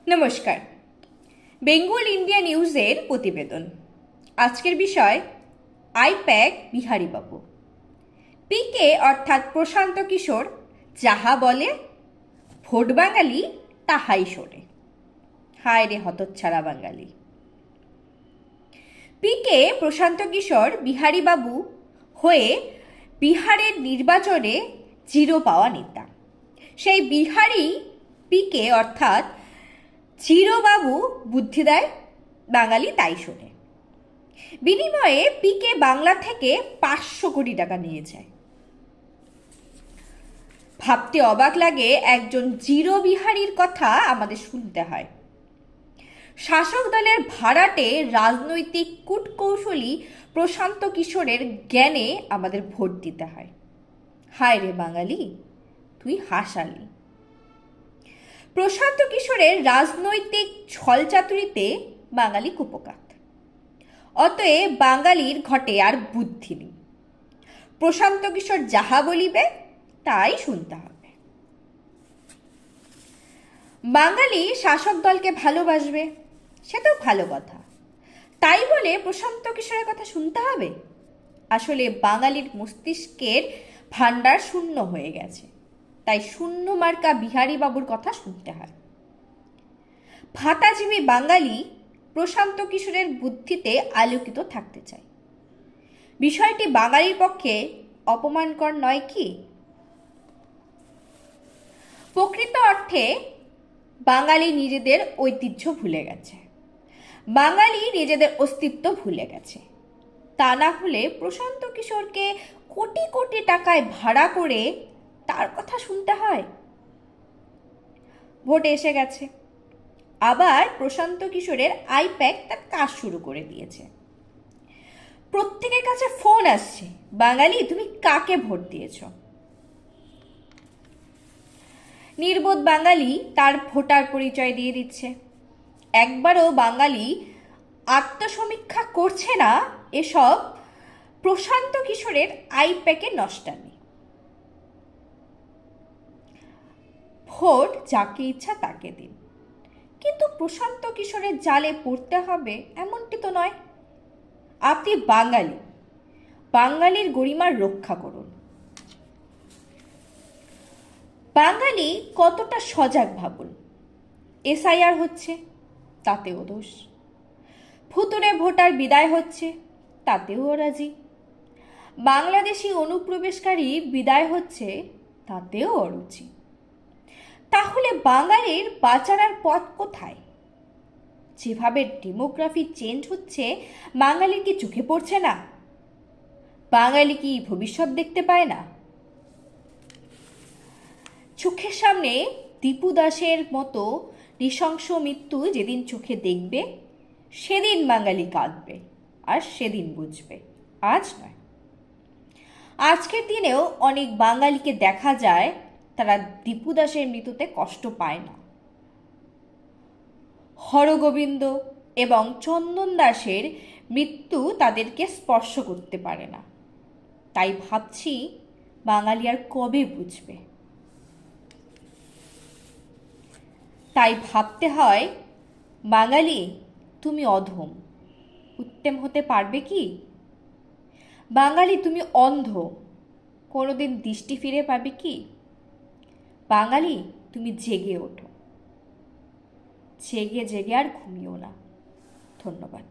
নমস্কার। বেঙ্গল ইন্ডিয়া নিউজের প্রতিবেদন। আজকের বিষয় আইপ্যাক বিহারীবাবু। পিকে অর্থাৎ প্রশান্ত কিশোর যাহা বলে, ভোট বাঙালি তাহাই শোনে। হায় রে হতচ্ছাড়া বাঙালি। পিকে প্রশান্ত কিশোর বিহারীবাবু হয়ে বিহারের নির্বাচনে জিরো পাওয়া নেতা। সেই বিহারী পিকে অর্থাৎ চিরবাবু বুদ্ধি দেয়, বাঙালি তাই শোনে। বিনিময়ে পিকে বাংলা থেকে 500 কোটি টাকা নিয়ে যায়। ভাবতে অবাক লাগে, একজন জিরো বিহারীর কথা আমাদের শুনতে হয়। শাসক দলের ভাড়াটে রাজনৈতিক কূটকৌশলী প্রশান্ত কিশোরের জ্ঞানে আমাদের ভোট দিতে হয়। হায় রে বাঙালি, তুই হাসালি। প্রশান্ত কিশোরের রাজনৈতিক ছলচাতুরিতে বাঙালি কুপোকাত। অতএব বাঙালির ঘটে আর বুদ্ধি নেই। প্রশান্ত কিশোর যাহা বলিবে তাই শুনতে হবে। বাঙালি শাসক দলকে ভালোবাসবে, সে তো ভালো কথা। তাই বলে প্রশান্ত কিশোরের কথা শুনতে হবে? আসলে বাঙালির মস্তিষ্কের ভাণ্ডার শূন্য হয়ে গেছে, তাই শূন্য মার্কা বিহারীবাবুর কথা শুনতে হয়। ভাতাজীবী বাঙালি প্রশান্ত কিশোরের বুদ্ধিতে আলোকিত থাকতে চায়। বিষয়টি বাঙালির পক্ষে অপমানকর নয় কি? প্রকৃত অর্থে বাঙালি নিজেদের ঐতিহ্য ভুলে গেছে, বাঙালি নিজেদের অস্তিত্ব ভুলে গেছে। তা না হলে প্রশান্ত কিশোরকে কোটি কোটি টাকায় ভাড়া করে তার কথা শুনতে হয়? ভোট এসে গেছে, আবার প্রশান্ত কিশোরের আইপ্যাক তার কাজ শুরু করে দিয়েছে। প্রত্যেকের কাছে ফোন আসছে, বাঙালি তুমি কাকে ভোট দিয়েছ? নির্বোধ বাঙালি তার ভোটার পরিচয় দিয়ে দিচ্ছে। একবারও বাঙালি আত্মসমীক্ষা করছে না এসব প্রশান্ত কিশোরের আইপ্যাকে নষ্টামি। ভোট যাকে ইচ্ছা তাকে দিন, কিন্তু প্রশান্ত কিশোরের জালে পড়তে হবে এমনটি তো নয়। আপনি বাঙালি, বাঙালির গরিমার রক্ষা করুন। বাঙালি কতটা সজাগ ভাবুন। এসআইআর হচ্ছে, তাতেও দোষ। ভুতুরে ভোটার বিদায় হচ্ছে, তাতেও রাজি। বাংলাদেশি অনুপ্রবেশকারী বিদায় হচ্ছে, তাতেও অরুচি। তাহলে বাঙালির বাঁচার পথ কোথায়? যেভাবে ডেমোগ্রাফি চেঞ্জ হচ্ছে, বাঙালির কি চোখে পড়ছে না? বাঙালি কি ভবিষ্যৎ দেখতে পায় না? চোখের সামনে দীপু দাসের মতো নৃশংস মৃত্যু যেদিন চোখে দেখবে, সেদিন বাঙালি কাঁদবে, আর সেদিন বুঝবে, আজ নয়। আজকের দিনেও অনেক বাঙালিকে দেখা যায় তারা দীপু দাসের মৃত্যুতে কষ্ট পায় না। হরগোবিন্দ এবং চন্দন দাসের মৃত্যু তাদেরকে স্পর্শ করতে পারে না। তাই ভাবছি বাঙালি আর কবে বুঝবে? তাই ভাবতে হয়, বাঙালি তুমি অধম, উত্তম হতে পারবে কি? বাঙালি তুমি অন্ধ, কোনোদিন দৃষ্টি ফিরে পাবে কি? বাঙালি তুমি জেগে ওঠো, জেগে জেগে আর ঘুমিও না। ধন্যবাদ।